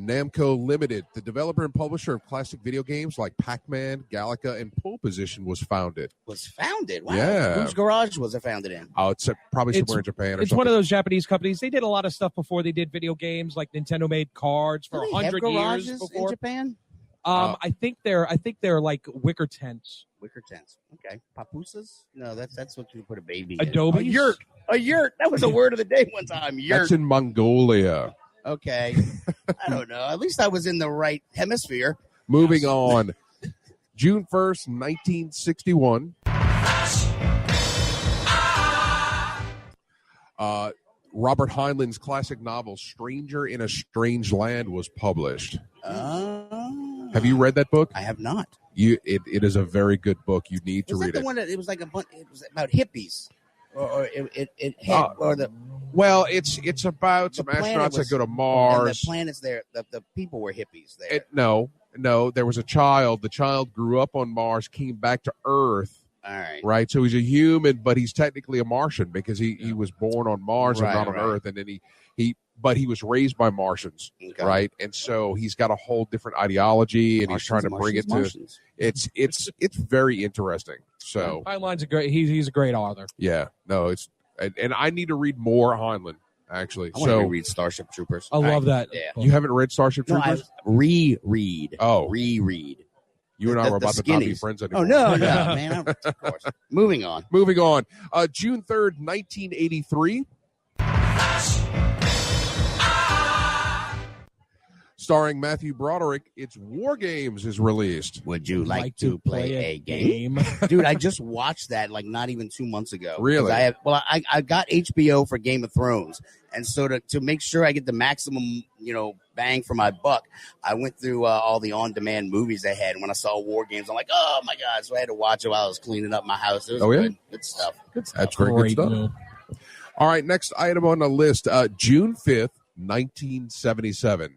Namco Limited, the developer and publisher of classic video games like Pac-Man, Galaga, and Pole Position, was founded. Wow. Yeah. Whose garage was it founded in? Oh, it's probably somewhere in Japan or It's something. one of those Japanese companies. They did a lot of stuff before they did video games, like Nintendo made cards for Do they have 100 years garages before. in Japan? I think they're like wicker tents. Wicker tents. Okay. Papusas? No, that's what you put a baby Adobe. in. A yurt. That was a word of the day one time. Yurt. That's in Mongolia. Okay. I don't know. At least I was in the right hemisphere. Moving on. June 1st, 1961. Robert Heinlein's classic novel, Stranger in a Strange Land, was published. Have you read that book? I have not. It is a very good book. You need to Was read that the it. one that it was like it was about hippies? Well, it's about some astronauts that go to Mars. And the planets there, the people were hippies there. No, there was a child. The child grew up on Mars, came back to Earth. All right. Right. So he's a human, but he's technically a Martian because he was born on Mars and not on Earth. And then he was raised by Martians. Okay. Right. And so he's got a whole different ideology and he's trying to bring it to it's very interesting. So Heinlein's he's a great author. yeah, no, and I need to read more Heinlein, actually. I want to reread Starship Troopers. I love that. Yeah. You haven't read Starship Troopers? No, reread. Oh. Reread. You and I were about to not be friends anymore. Oh, no, man. Of course. Moving on. June 3rd, 1983. Starring Matthew Broderick, it's War Games is released. Would you like to play a game? Dude, I just watched that like not even 2 months ago. Really? I got HBO for Game of Thrones. And so to make sure I get the maximum, bang for my buck, I went through all the on-demand movies they had. And when I saw War Games, I'm like, oh, my God. So I had to watch it while I was cleaning up my house. It was good stuff. That's very good stuff. All right, next item on the list, June 5th, 1977.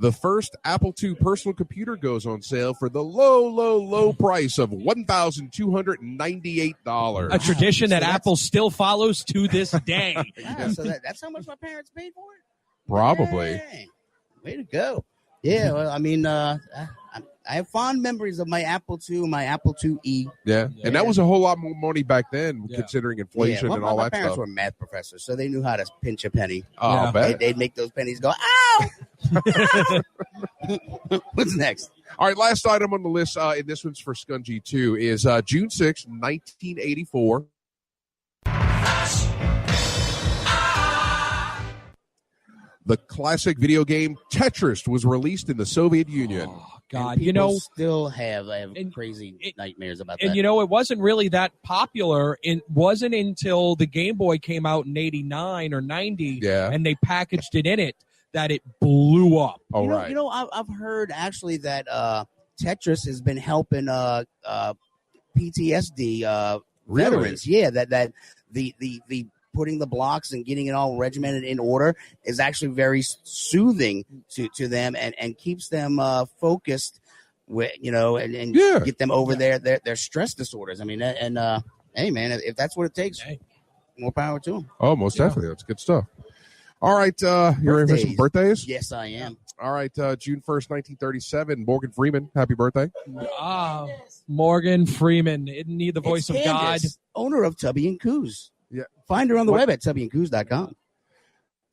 The first Apple II personal computer goes on sale for the low price of $1,298. A tradition that Apple still follows to this day. Yeah, so that's how much my parents paid for it? Probably. Dang. Way to go. Yeah, well, I mean, I have fond memories of my Apple II, my Apple IIe. Yeah, and that was a whole lot more money back then, considering inflation and all my that parents stuff. were math professors, so they knew how to pinch a penny. Oh, I'll bet. They'd make those pennies go, ow! What's next? All right, last item on the list, and this one's for Skungy, too, is June 6, 1984. The classic video game Tetris was released in the Soviet Union. Oh, God, And people still have crazy nightmares about that. And it wasn't really that popular. It wasn't until the Game Boy came out in 89 or 90 and they packaged it in it that it blew up. You know, I've heard actually that Tetris has been helping PTSD veterans. Yeah, that the putting the blocks and getting it all regimented in order is actually very soothing to them and keeps them focused with, and get them over their stress disorders. I mean, hey man, if that's what it takes, more power to them. Oh, most definitely. That's good stuff. All right. You're ready for some birthdays? Yes, I am. All right. June 1st, 1937, Morgan Freeman. Happy birthday. Morgan Freeman. Isn't he the voice of God? Owner of Tubby and Coos. Yeah. Find her on the web at tubbyandcoos.com.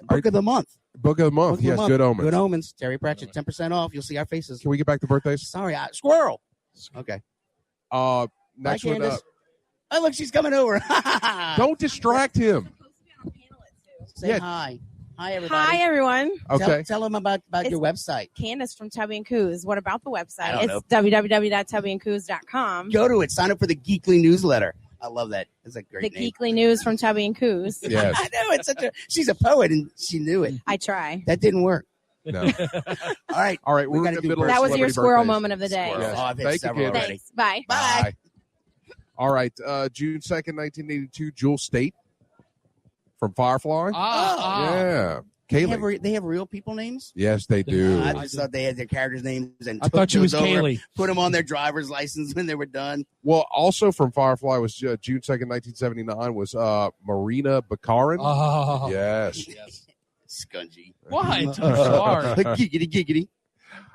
Book of the month. Book of the month. Yes, Good Omens. Good Omens. Terry Pratchett, 10% off. You'll see our faces. Can we get back to birthdays? Sorry, squirrel. Okay. Next Bye, one up. Oh, look, she's coming over. Don't distract him. Say hi. Hi, everybody. Hi, everyone. Okay. Tell them about your website. Candace from Tubby and Coos. What about the website? I don't It's www.tubbyandcoos.com. Go to it. Sign up for the Geekly newsletter. I love that. It's a great The name. Geekly News from Tubby and Coos. Yes. I know. It's she's a poet, and she knew it. I try. That didn't work. No. All right. All right. We We're gotta in the do middle of That was your celebrity squirrel birthdays. moment of the day. Yes. Oh, I've had Thank you, several Candace. already. Thanks. Bye. Bye. All right. June 2nd, 1982, Jewel State from Firefly. Yeah. Kaylee. They have real people names? Yes, they do. I just thought they had their characters' names and I thought she was those over, Kaylee. put them on their driver's license when they were done. Well, also from Firefly was June 2nd, 1979 was Marina Baccarin. Oh. Yes. Skungy. What? I'm sorry. Giggity.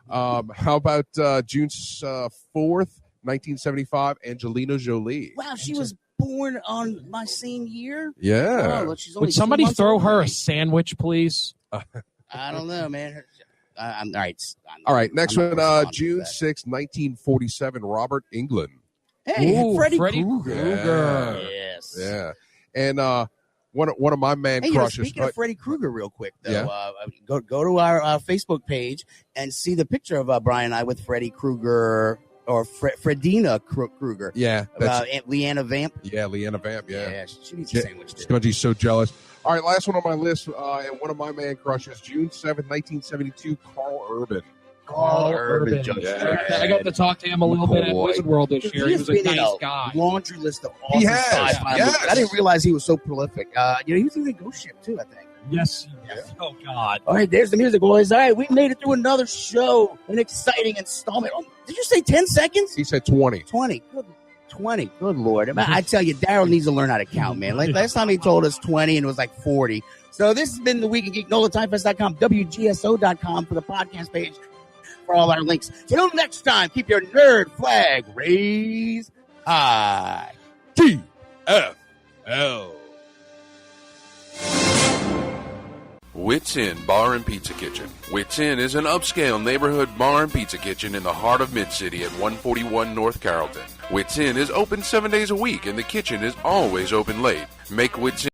How about June 4th, 1975, Angelina Jolie? Wow, she was born on my same year? Yeah. Oh, she's only Would 2 somebody months throw older her than a me. sandwich, please? I don't know, man. I'm all right. All right. Next I'm not one, responding to June that. 6th, 1947, Robert Englund. Hey, Ooh, Freddy Freddy Krueger. Krueger. Yes. Yeah. And one of my man Hey, crushes. speaking of Freddy Krueger, real quick, though, Yeah. go to our Facebook page and see the picture of Brian and I with Freddy Krueger or Fredina Krueger. Yeah. Leanna Vamp. Yeah, Leanna Vamp. Yeah. She needs a sandwich, too. Skungy's so jealous. All right, last one on my list, and one of my man crushes, June 7th, 1972, Carl Urban. Carl Urban. I got to talk to him a little bit at Wizard World this year. He was a nice guy. Laundry list of He awesome has, sci-fi yes. movies. I didn't realize he was so prolific. He was in the Ghost Ship, too, I think. Yes. Oh, God. All right, there's the music, boys. All right, we made it through another show, an exciting installment. Oh, did you say 10 seconds? He said 20. 20. Good. 20. Good Lord. I tell you, Daryl needs to learn how to count, man. Like last time he told us 20 and it was like 40. So this has been the Week in Geek. NolaTimefest.com, WGSO.com for the podcast page for all our links. Till next time, keep your nerd flag raised high. TFL. Wits Inn Bar and Pizza Kitchen. Wits Inn is an upscale neighborhood bar and pizza kitchen in the heart of Mid-City at 141 North Carrollton. Wits Inn is open 7 days a week and the kitchen is always open late. Make Wits Inn